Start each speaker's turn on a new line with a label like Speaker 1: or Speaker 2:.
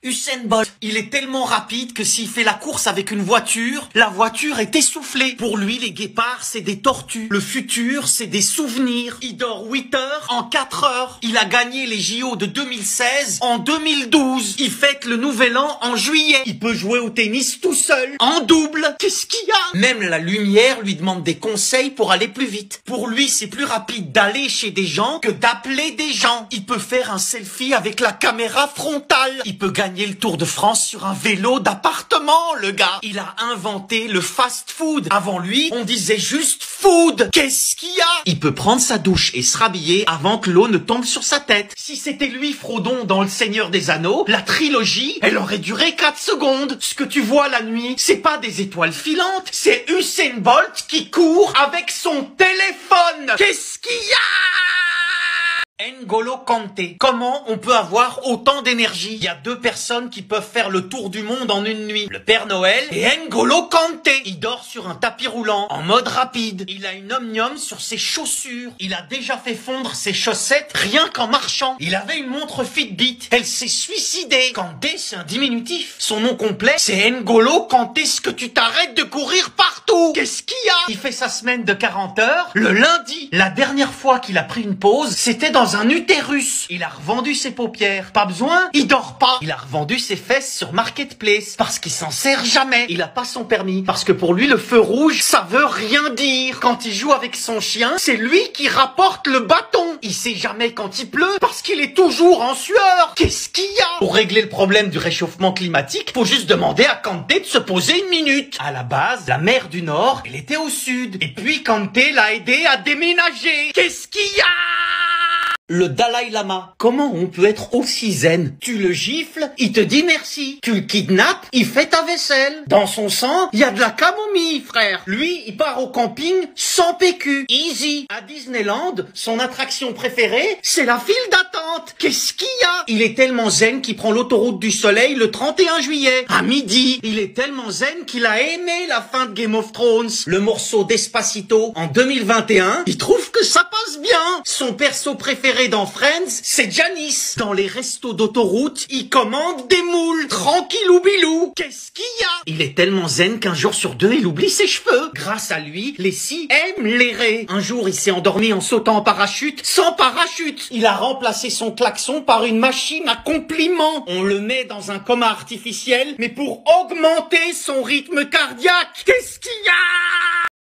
Speaker 1: Usain Bolt, il est tellement rapide que s'il fait la course avec une voiture, la voiture est essoufflée. Pour lui, les guépards, c'est des tortues. Le futur, c'est des souvenirs. Il dort 8 heures en 4 heures. Il a gagné les JO de 2016 en 2012. Il fête le nouvel an en juillet. Il peut jouer au tennis tout seul, en double. Qu'est-ce qu'il y a? Même la lumière lui demande des conseils pour aller plus vite. Pour lui, c'est plus rapide d'aller chez des gens que d'appeler des gens. Il peut faire un selfie avec la caméra frontale. Il peut gagner le Tour de France sur un vélo d'appartement, le gars. Il a inventé le fast-food. Avant lui, on disait juste food. Qu'est-ce qu'il y a? Il peut prendre sa douche et se rhabiller avant que l'eau ne tombe sur sa tête. Si c'était lui, Frodon, dans Le Seigneur des Anneaux, la trilogie, elle aurait duré 4 secondes. Ce que tu vois la nuit, c'est pas des étoiles filantes, c'est Usain Bolt qui court avec son téléphone. Qu'est-ce qu'il y a? N'Golo Kanté. Comment on peut avoir autant d'énergie? Il y a 2 personnes qui peuvent faire le tour du monde en une nuit. Le Père Noël et N'Golo Kanté. Il dort sur un tapis roulant, en mode rapide. Il a une omnium sur ses chaussures. Il a déjà fait fondre ses chaussettes rien qu'en marchant. Il avait une montre Fitbit. Elle s'est suicidée. Kanté, c'est un diminutif. Son nom complet, c'est N'Golo Kanté. Ce que tu t'arrêtes de courir partout. Qu'est-ce qu'il y a? Il fait sa semaine de 40 heures le lundi. La dernière fois qu'il a pris une pause, c'était dans un utérus. Il a revendu ses paupières. Pas besoin, il dort pas. Il a revendu ses fesses sur Marketplace parce qu'il s'en sert jamais. Il a pas son permis parce que pour lui le feu rouge, ça veut rien dire. Quand il joue avec son chien, c'est lui qui rapporte le bâton. Il sait jamais quand il pleut parce qu'il est toujours en sueur. Qu'est-ce qu'il y a? Pour régler le problème du réchauffement climatique, faut juste demander à Kanté de se poser une minute. À la base, la mer du Nord, elle était au sud. Et puis Kanté l'a aidé à déménager. Qu'est-ce qu'il y a? Le Dalai Lama. Comment on peut être aussi zen? Tu le gifles, il te dit merci. Tu le kidnappes, il fait ta vaisselle. Dans son sang, il y a de la camomille, frère. Lui, il part au camping sans PQ. Easy. À Disneyland, son attraction préférée, c'est la file d'attente. Qu'est-ce qu'il y a? Il est tellement zen qu'il prend l'autoroute du soleil le 31 juillet. À midi. Il est tellement zen qu'il a aimé la fin de Game of Thrones. Le morceau Despacito en 2021. Il trouve que ça passe bien. Son perso préféré dans Friends, c'est Janice. Dans les restos d'autoroute, il commande des moules. Tranquillou bilou. Qu'est-ce qu'il y a? Il est tellement zen qu'un jour sur 2, il oublie ses cheveux. Grâce à lui, les scies aiment les raies. Un jour, il s'est endormi en sautant en parachute, sans parachute. Il a remplacé son klaxon par une machine à compliments. On le met dans un coma artificiel, mais pour augmenter son rythme cardiaque. Qu'est-ce qu'il y a?